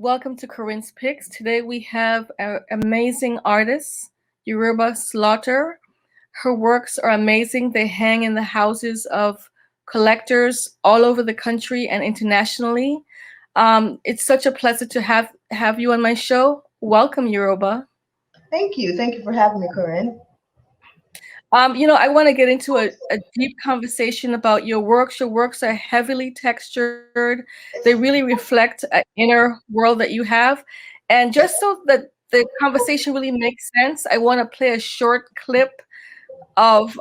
welcome to Corinne's Picks. Today we have an amazing artist, Uruba Slaughter. Her works are amazing. They hang in the houses of collectors all over the country and internationally. It's such a pleasure to have you on my show. Welcome, Uruba. Thank you. Thank you for having me, Corinne. I want to get into a deep conversation about your works. Your works are heavily textured. They really reflect an inner world that you have. And just so that the conversation really makes sense, I want to play a short clip of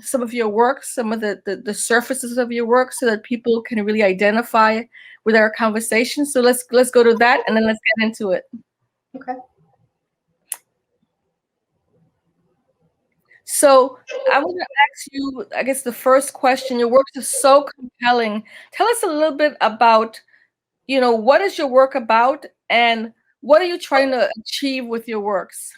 some of your works, some of the surfaces of your work, so that people can really identify with our conversation. So let's go to that, and then let's get into it. Okay. So I want to ask you, I guess the first question, your work is so compelling. Tell us a little bit about, what is your work about and what are you trying to achieve with your works?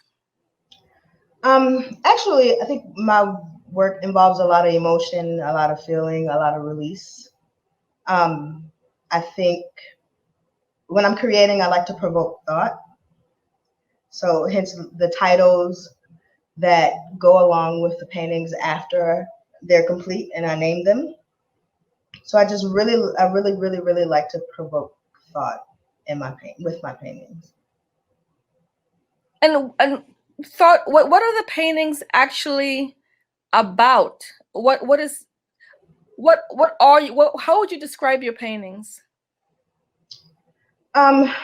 Actually, I think my work involves a lot of emotion, a lot of feeling, a lot of release. Um, I think when I'm creating, I like to provoke thought. So hence the titles that go along with the paintings after they're complete and I name them. So I really like to provoke thought in my paint with my paintings. And thought, what are the paintings actually about? What are you, how would you describe your paintings? Um,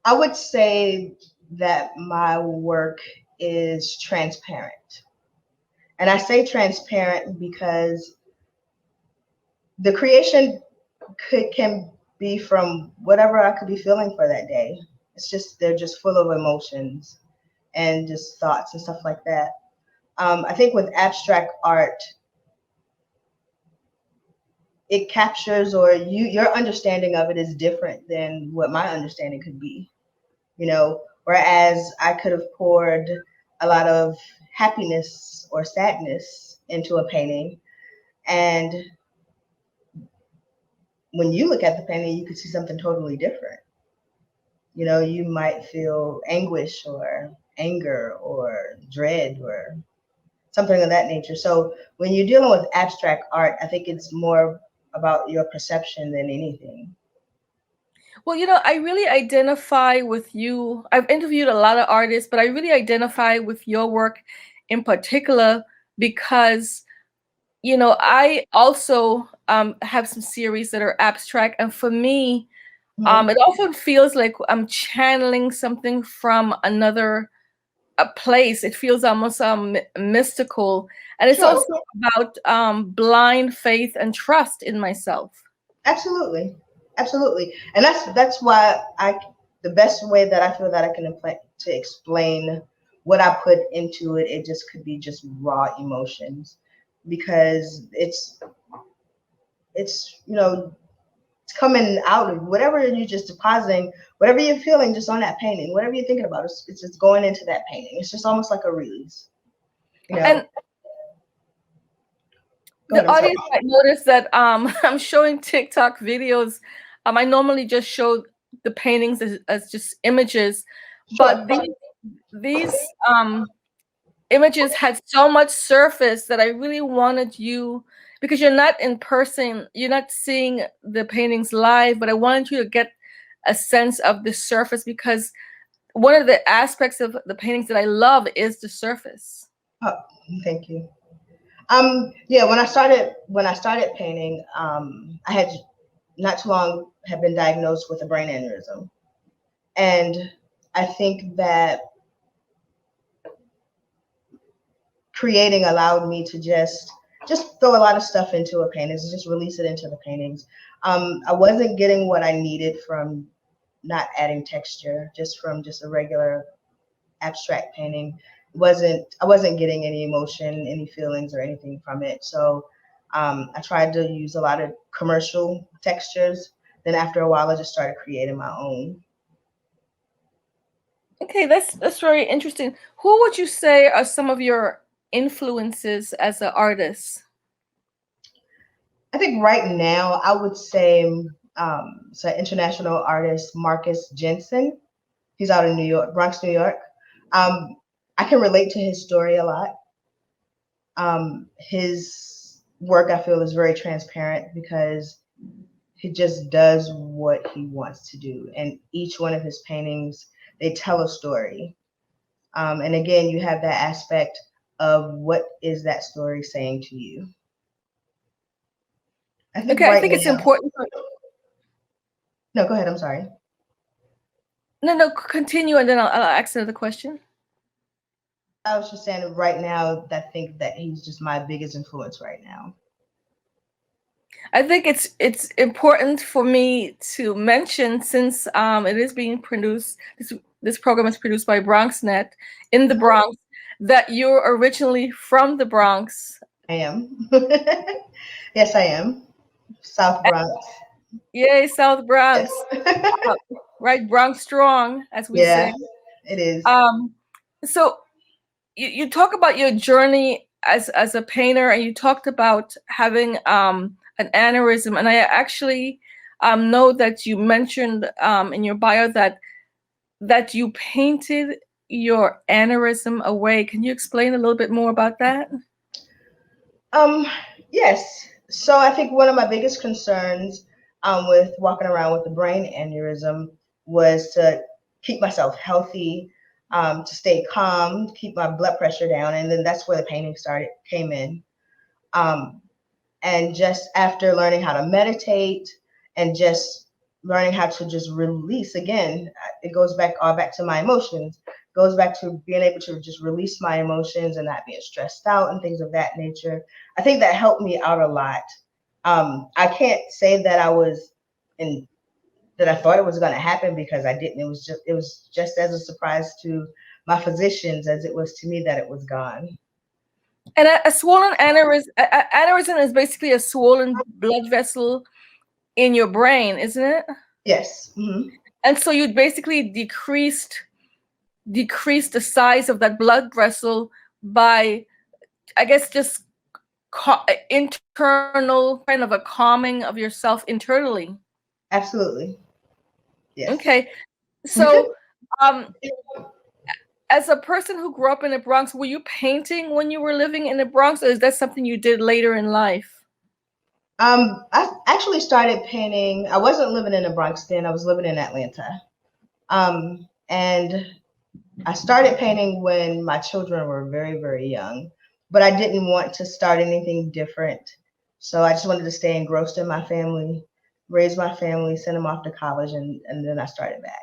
I would say that my work is transparent. And I say transparent because the creation can be from whatever I could be feeling for that day. It's just they're just full of emotions and just thoughts and stuff like that. I think with abstract art, it captures or your understanding of it is different than what my understanding could be. Whereas I could have poured a lot of happiness or sadness into a painting, and when you look at the painting, you could see something totally different. You might feel anguish or anger or dread or something of that nature. So when you're dealing with abstract art, I think it's more about your perception than anything. Well, I really identify with you. I've interviewed a lot of artists, but I really identify with your work in particular because, I also have some series that are abstract. And for me, Mhm. it often feels like I'm channeling something from another a place. It feels almost mystical. And it's Sure, also about blind faith and trust in myself. absolutely, absolutely, and that's why the best way that I feel that I can to explain what I put into it, it just could be just raw emotions, because it's it's coming out of whatever you're just depositing, whatever you're feeling just on that painting, whatever you're thinking about, it's just going into that painting. It's just almost like a release, you know. And Go the ahead, I'm sorry. audience might notice that I'm showing TikTok videos. I normally just show the paintings as just images, Sure. but these images had so much surface that I really wanted you, because you're not in person, you're not seeing the paintings live, but I wanted you to get a sense of the surface, because one of the aspects of the paintings that I love is the surface. Oh, thank you. Yeah, when I started painting, I had not too long had been diagnosed with a brain aneurysm, and I think that creating allowed me to just throw a lot of stuff into a painting, just release it into the paintings. I wasn't getting what I needed from not adding texture, just from just a regular abstract painting. I wasn't getting any emotion, any feelings or anything from it. So I tried to use a lot of commercial textures. Then after a while, I just started creating my own. Okay, that's very interesting. Who would you say are some of your influences as an artist? I think right now I would say it's an international artist, Marcus Jensen. He's out in New York, Bronx, New York. Um, I can relate to his story a lot. His work I feel is very transparent because he just does what he wants to do, and each one of his paintings they tell a story. And again, you have that aspect of what is that story saying to you. I think Okay, I right think it's now. important. No, go ahead. I'm sorry. No, no, continue, and then I'll ask another question. I was just saying that right now, I think that he's just my biggest influence right now. I think it's important for me to mention, since it is being produced. This program is produced by BronxNet in the Bronx. That you're originally from the Bronx. I am. Yes, I am. South Bronx. Yay, South Bronx! Yes. Uh, right, Bronx strong, as we Yeah, say. it is. Um, so you talk about your journey as a painter, and you talked about having an aneurysm, and I actually know that you mentioned in your bio that you painted your aneurysm away. Can you explain a little bit more about that? Um, yes. So I think one of my biggest concerns with walking around with the brain aneurysm was to keep myself healthy, to stay calm, keep my blood pressure down, and then that's where the painting started came in. Um, and just after learning how to meditate and just learning how to just release again, it goes back all back to my emotions, goes back to being able to just release my emotions and not being stressed out and things of that nature. I think that helped me out a lot. I can't say that I was in that I thought it was going to happen, because I didn't. It was just as a surprise to my physicians as it was to me that it was gone. And a swollen aneurysm, aneurysm is basically a swollen blood vessel in your brain, isn't it? Yes. Hmm. And so you basically decreased the size of that blood vessel by, I guess, just internal kind of a calming of yourself internally. Absolutely. Yes. Okay, so um, as a person who grew up in the Bronx, were you painting when you were living in the Bronx, or is that something you did later in life? I actually started painting. I wasn't living in the Bronx then. I was living in Atlanta. And I started painting when my children were very, very young, but I didn't want to start anything different. So I just wanted to stay engrossed in my family, raise my family, send them off to college, and then I started back.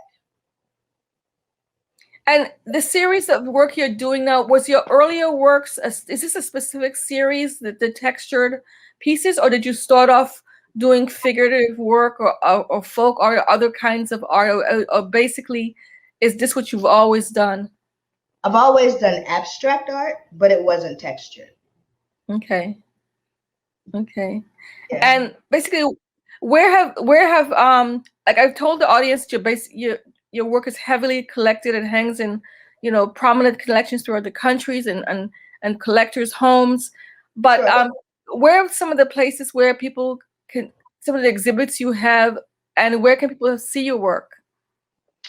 And the series of work you're doing now, was your earlier works, is this a specific series, the textured pieces, or did you start off doing figurative work, or folk art, or other kinds of art, or basically, is this what you've always done? I've always done abstract art, but it wasn't textured. Okay, okay. Yeah, And basically, where have like I've told the audience, your work is heavily collected and hangs in, prominent collections throughout the countries, and collectors' homes. But sure. where are some of the places where people can, some of the exhibits you have, and where can people see your work?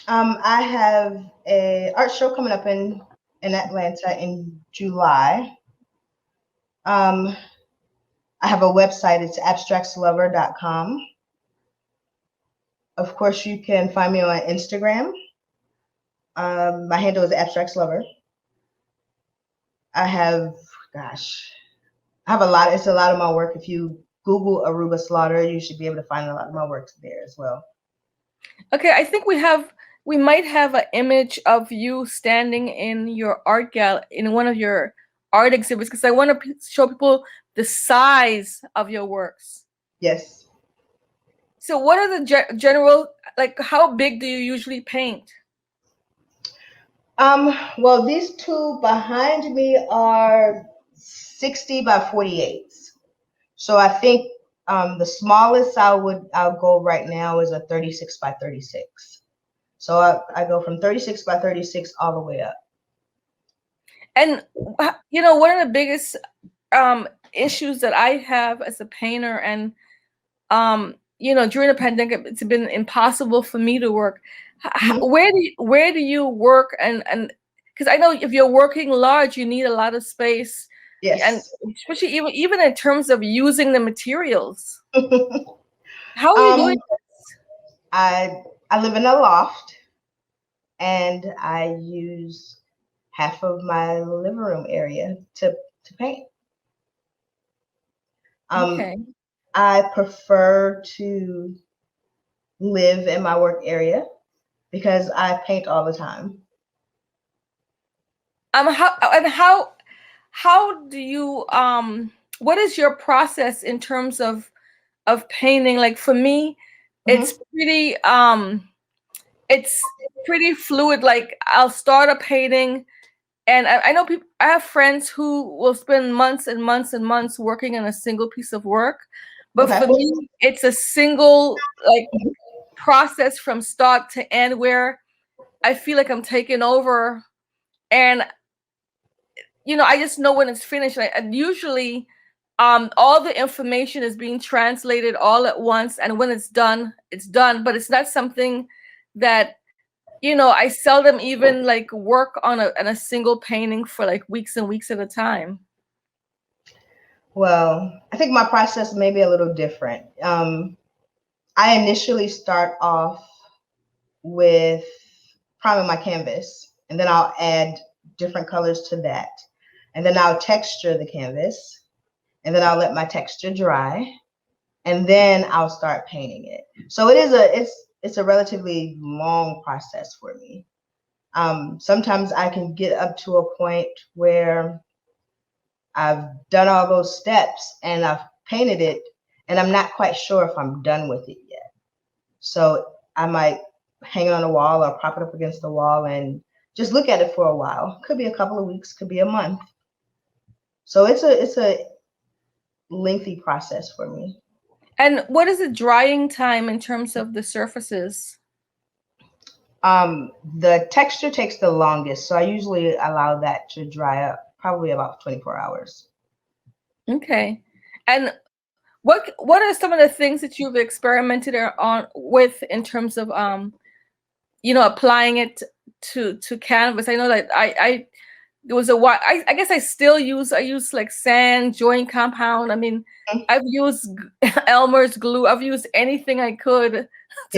I have a art show coming up in Atlanta in July. Um, I have a website. It's abstractslover.com. Of course, you can find me on Instagram. My handle is abstractslover. I have, gosh, I have a lot. It's a lot of my work. If you Google Aruba Slaughter, you should be able to find a lot of my works there as well. Okay, I think we might have an image of you standing in your art gallery, in one of your art exhibits, because I want to show people the size of your works. Yes. So what are the general, like, how big do you usually paint? Well, these two behind me are 60 by 48s. So I think the smallest I'll go right now is a 36 by 36. So I go from 36 by 36 all the way up. And one of the biggest issues that I have as a painter, and during the pandemic, it's been impossible for me to work. Mhm. Where do you work? And because I know if you're working large, you need a lot of space, and Yes. especially even in terms of using the materials. How are you doing um, I I live in a loft, and I use half of my living room area to paint. this? Um, Okay. I prefer to live in my work area because I paint all the time. How do you what is your process in terms of painting? Like for me, it's Hmm. pretty fluid. Like I'll start a painting, and I know people. I have friends who will spend months and months and months working on a single piece of work, but Okay. for me, it's a single like process from start to end where I feel like I'm taking over, and I just know when it's finished. And usually, all the information is being translated all at once, and when it's done, it's done. But it's not something that I seldom even like work on a single painting for like weeks and weeks at a time. Well, I think my process may be a little different. I initially start off with priming my canvas, and then I'll add different colors to that. And then I'll texture the canvas, and then I'll let my texture dry, and then I'll start painting it. So it's a relatively long process for me. Sometimes I can get up to a point where I've done all those steps and I've painted it, and I'm not quite sure if I'm done with it yet. So I might hang it on the wall or prop it up against the wall and just look at it for a while. Could be a couple of weeks, could be a month. So it's a lengthy process for me. And what is the drying time in terms of the surfaces? The texture takes the longest, so I usually allow that to dry up probably about 24 hours. Okay. And what are some of the things that you've experimented on with in terms of applying it to canvas? I know that I there was a while. I guess I use like sand, joint compound. I mean, I've used Elmer's glue. I've used anything I could to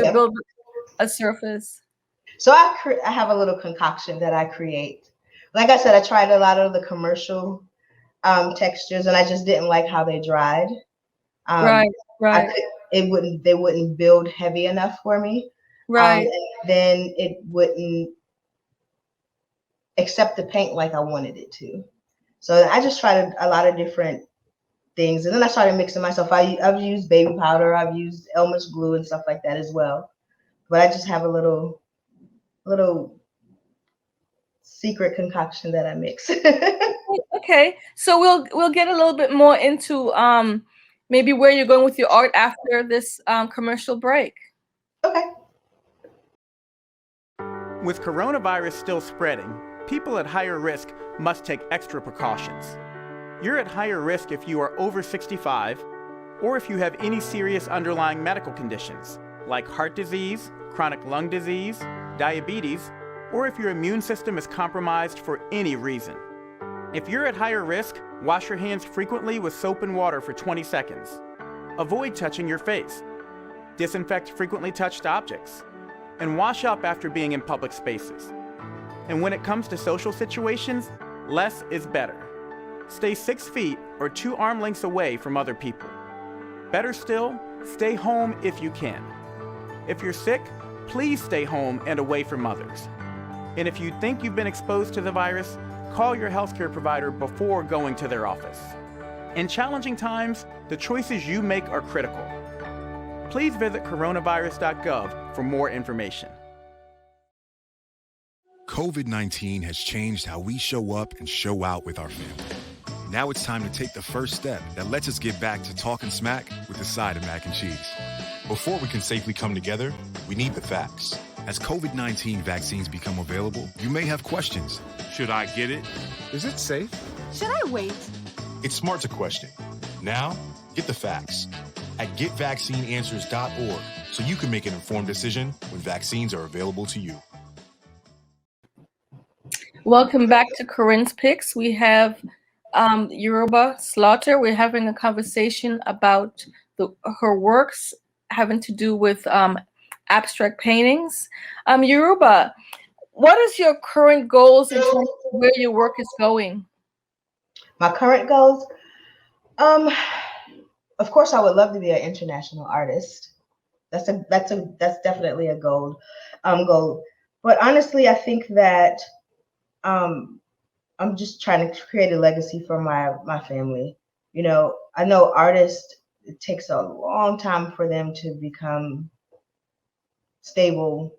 Yeah. build a surface. So I have a little concoction that I create. Like I said, I tried a lot of the commercial textures, and I just didn't like how they dried. Um, Right, I right, could it wouldn't they wouldn't build heavy enough for me. right. And then it wouldn't accept the paint like I wanted it to. So I just tried a lot of different things, and then I started mixing myself. I've used baby powder, I've used Elmer's glue and stuff like that as well. But I just have a little secret concoction that I mix. Okay. So we'll get a little bit more into maybe where you're going with your art after this commercial break. Okay. With coronavirus still spreading, people at higher risk must take extra precautions. You're at higher risk if you are over 65 or if you have any serious underlying medical conditions like heart disease, chronic lung disease, diabetes, or if your immune system is compromised for any reason. If you're at higher risk, wash your hands frequently with soap and water for 20 seconds. Avoid touching your face. Disinfect frequently touched objects. And wash up after being in public spaces. And when it comes to social situations, less is better. Stay 6 feet or 2 arm lengths away from other people. Better still, stay home if you can. If you're sick, please stay home and away from others. And if you think you've been exposed to the virus, call your healthcare provider before going to their office. In challenging times, the choices you make are critical. Please visit coronavirus.gov for more information. COVID-19 has changed how we show up and show out with our family. Now it's time to take the first step that lets us get back to talking smack with a side of mac and cheese. Before we can safely come together, we need the facts. As COVID-19 vaccines become available, you may have questions. Should I get it? Is it safe? Should I wait? It's smart to question. Now, get the facts at getvaccineanswers.org so you can make an informed decision when vaccines are available to you. Welcome back to Corinne's Picks. We have Uruba Slaughter. We're having a conversation about her works having to do with abstract paintings. Uruba, what is your current goals in terms of where your work is going? My current goals, of course, I would love to be an international artist. That's definitely a goal. But honestly, I think that I'm just trying to create a legacy for my family. I know artists, it takes a long time for them to become stable,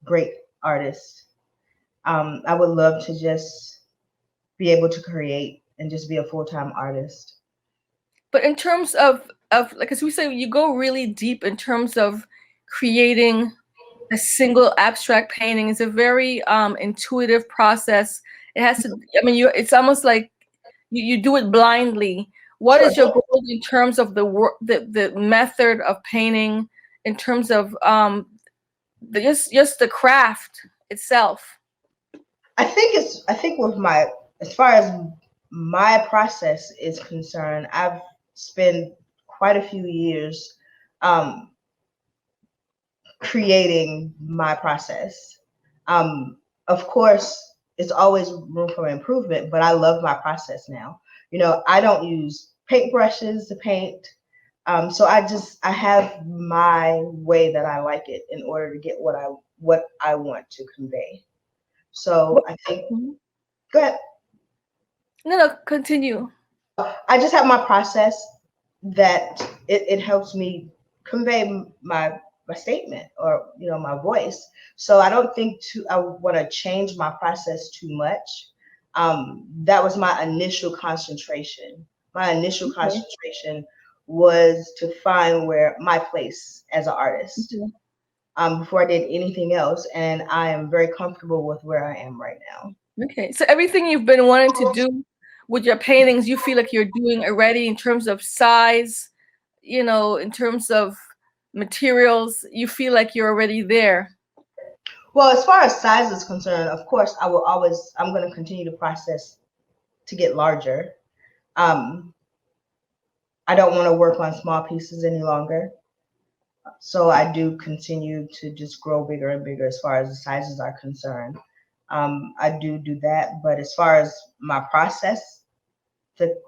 great artists. I would love to just be able to create and just be a full-time artist. But in terms of like as we say, you go really deep in terms of creating a single abstract painting. It's a very intuitive process. It has to, I mean, it's almost like you do it blindly. What is your goal in terms of the work, the method of painting, in terms of just the craft itself? I think with as far as my process is concerned, I've spent quite a few years creating my process. Of course, it's always room for improvement, but I love my process now. I don't use paintbrushes to paint. So I have my way that I like it in order to get what I want to convey. So I think, go ahead. No, continue. I just have my process that it helps me convey my statement, or my voice. So I don't think I want to change my process too much. That was my initial concentration. My initial concentration was to find where my place as an artist. Before I did anything else, and I am very comfortable with where I am right now. Okay, so everything you've been wanting to do with your paintings, you feel like you're doing already in terms of size, in terms of materials, you feel like you're already there. Well, as far as size is concerned, of course, I'm going to continue to process to get larger. I don't want to work on small pieces any longer. So I do continue to just grow bigger and bigger as far as the sizes are concerned. I do that, but as far as my process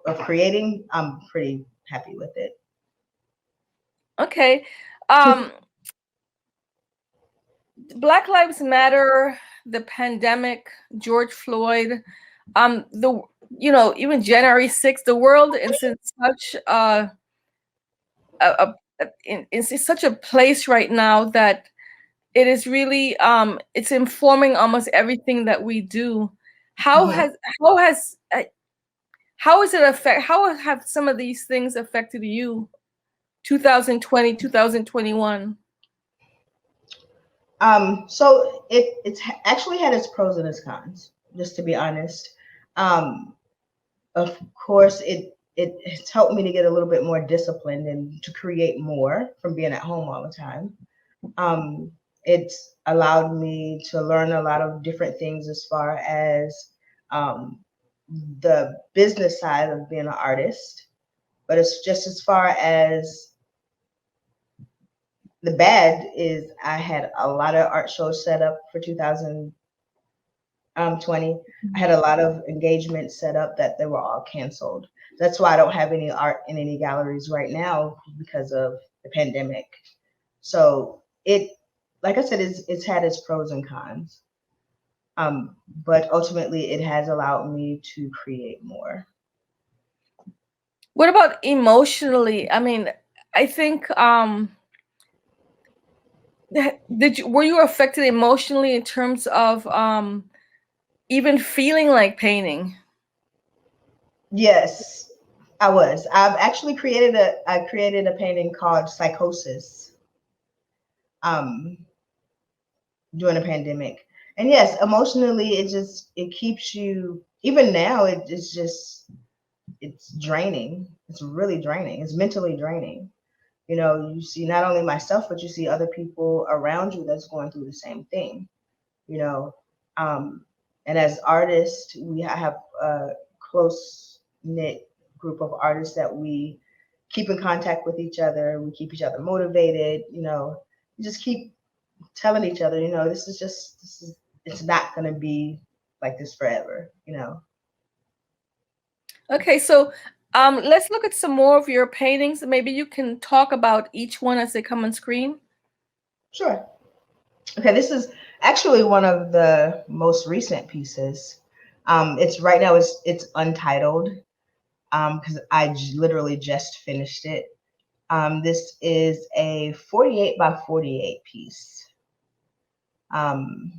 of creating, I'm pretty happy with it. Okay. Black Lives Matter, the pandemic, George Floyd, even January 6th, the world is in such in such a place right now that it is really it's informing almost everything that we do. How has how have some of these things affected you? 2020, 2021. So it's actually had its pros and its cons, just to be honest. Of course, it's helped me to get a little bit more disciplined and to create more from being at home all the time. It's allowed me to learn a lot of different things as far as the business side of being an artist, but it's just as far as the bad is I had a lot of art shows set up for 2020. I had a lot of engagements set up that they were all canceled. That's why I don't have any art in any galleries right now because of the pandemic. So like I said, it's had its pros and cons. But ultimately it has allowed me to create more. What about emotionally? I mean, I think were you affected emotionally in terms of even feeling like painting? Yes, I was. I've actually created a painting called Psychosis during a pandemic. And yes, emotionally it keeps you, even now it's just it's draining. It's really draining. It's mentally draining. You know, you see not only myself, but you see other people around you that's going through the same thing. You know, um, and as artists, we have a close knit group of artists that we keep in contact with each other. We keep each other motivated. You know, we just keep telling each other, you know, it's not going to be like this forever. You know. Okay, so let's look at some more of your paintings. Maybe you can talk about each one as they come on screen. Sure. Okay, this is actually one of the most recent pieces. It's right now. It's untitled because literally just finished it. This is a 48 by 48 piece. Um,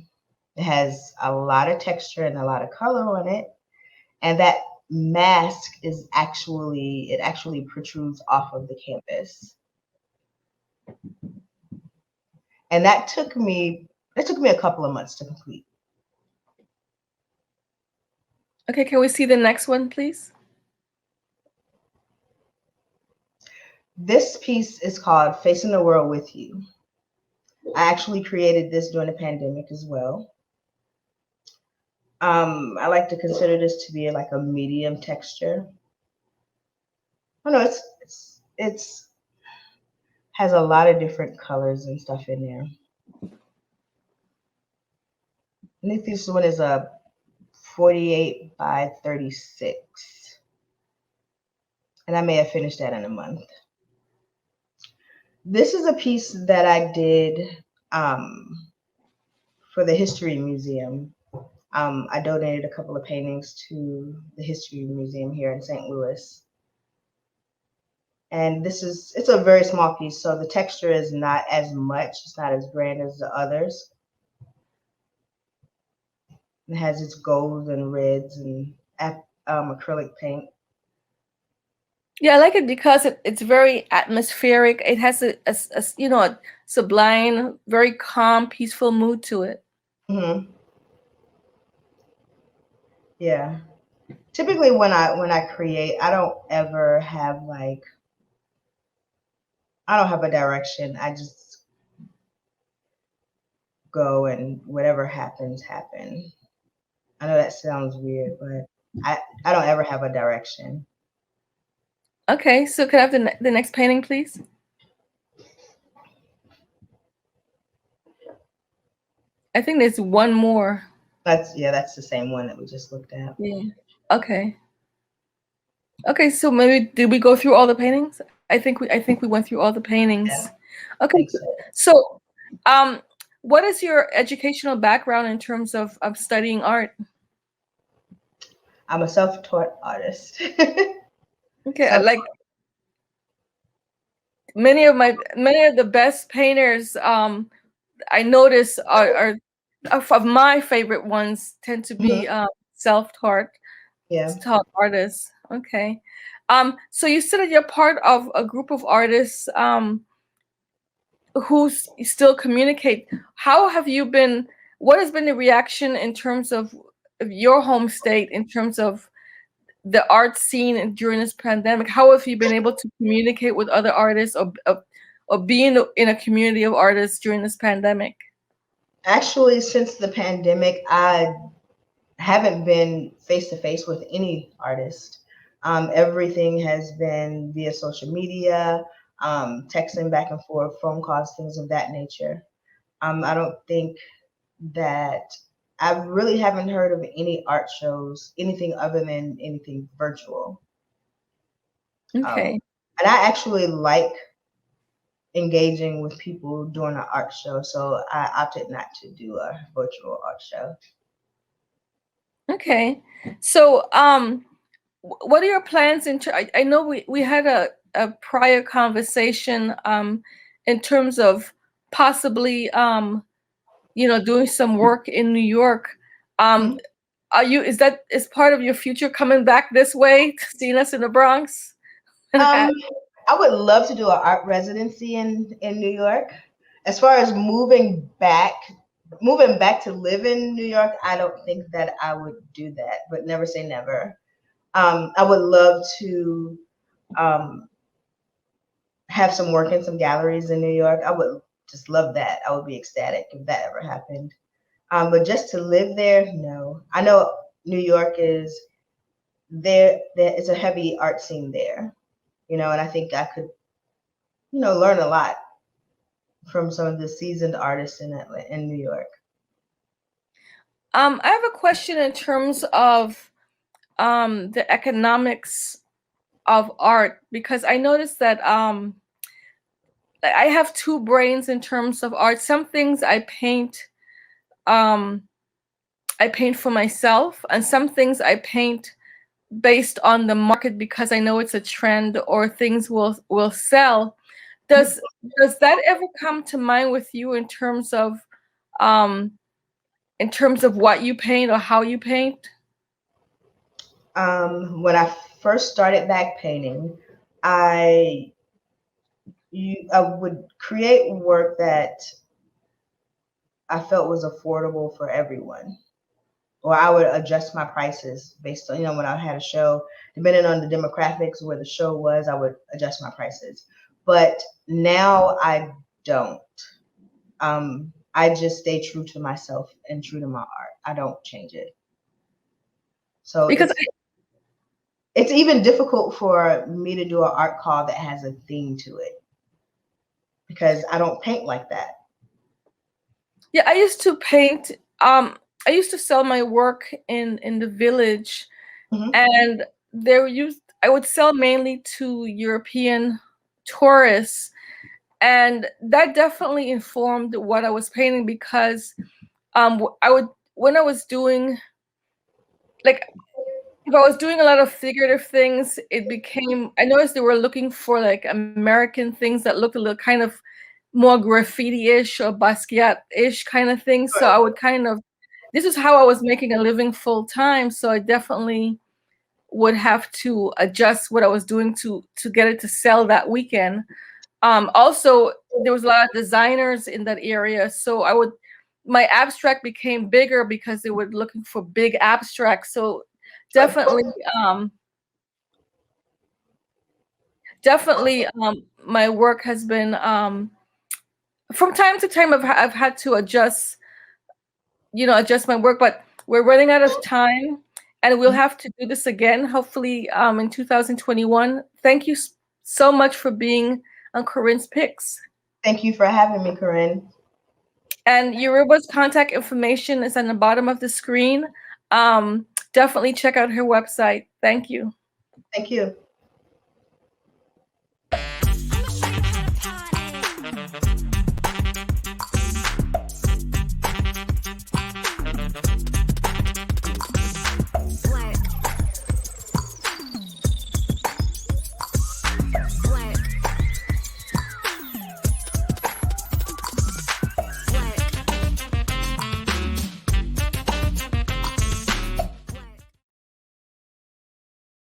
it has a lot of texture and a lot of color on it, and that mask is actually protrudes off of the canvas, and that took me a couple of months to complete. Okay, can we see the next one, please? This piece is called Facing the World with You. I actually created this during the pandemic as well. I like to consider this to be like a medium texture. I don't know, it's has a lot of different colors and stuff in there. I think this one is a 48 by 36. And I may have finished that in a month. This is a piece that I did for the History Museum. I donated a couple of paintings to the History Museum here in St. Louis. And it's a very small piece, so the texture is not as much, it's not as grand as the others. It has its golds and reds and acrylic paint. Yeah, I like it because it's very atmospheric. It has a sublime, very calm, peaceful mood to it. Hmm. Yeah. Typically when I create, I don't have a direction. I just go and whatever happens, happen. I know that sounds weird, but I don't ever have a direction. Okay, so can I have the next painting, please? I think there's one more. That's the same one that we just looked at. Yeah. Okay. Okay, so maybe did we go through all the paintings? I think we went through all the Yeah, paintings. I Okay, think so. so um, what is your educational background in terms of studying art? I'm a self-taught artist. Okay, Self like many of the best painters I notice are of my favorite ones tend to Mhm. be self-taught Yeah. taught artists. Okay. So you said that you're part of a group of artists still communicate. How have you been? What has been the reaction in terms of your home state, in terms of the art scene during this pandemic? How have you been able to communicate with other artists or be in a community of artists during this pandemic? Actually, since the pandemic, I haven't been face to face with any artist. Everything has been via social media, texting back and forth, phone calls, things of that nature. I don't think that I really haven't heard of any art shows, anything other than anything virtual. Um, Okay. and I actually like engaging with people during an art show, so I opted not to do a virtual art show. Okay. So what are your plans I know we had a prior conversation in terms of possibly doing some work in New York. Um Mhm. is part of your future coming back this way, seeing us in the Bronx? Um, I would love to do an art residency in New York. As far as moving back to live in New York, I don't think that I would do that, but never say never. I would love to have some work in some galleries in New York. I would just love that. I would be ecstatic if that ever happened. But just to live there, no. I know New York is there. It's a heavy art scene there, and I think I could, learn a lot from some of the seasoned artists in New York. I have a question in terms of the economics of art, because I noticed that I have two brains in terms of art. Some things um, I paint for myself, and some things I paint based on the market because I know it's a trend or things will sell. Does does that ever come to mind with you um, in terms of what you paint or how you paint? When I first started back painting, I I would create work that I felt was affordable for everyone, or I would adjust my prices based on, when I had a show, depending on the demographics where the show was, I would adjust my prices. But now I don't. I just stay true to myself and true to my art. I don't change it. So Because it's even difficult for me to do an art call that has a theme to it because I don't paint like that. yeah, I used to paint. I used to sell my work in the village, Hmm. and I would sell mainly to European tourists, and that definitely informed what I was painting because I would when I was doing like if I was doing a lot of figurative things, I noticed they were looking for like American things that looked a little kind of more graffiti-ish or Basquiat-ish kind of things. So I would this is how I was making a living full time. So I definitely would have to adjust what I was doing to get it to sell that weekend. Also, there was a lot of designers in that area, so my abstract became bigger because they were looking for big abstracts. So definitely, um, my work has been from time to time. I've had to adjust my work, but we're running out of time, and we'll have to do this again, hopefully, in 2021. Thank you so much for being on Corinne's Picks. Thank you for having me, Corinne. And Uruba's contact information is on the bottom of the screen. Definitely check out her website. Thank you. Thank you.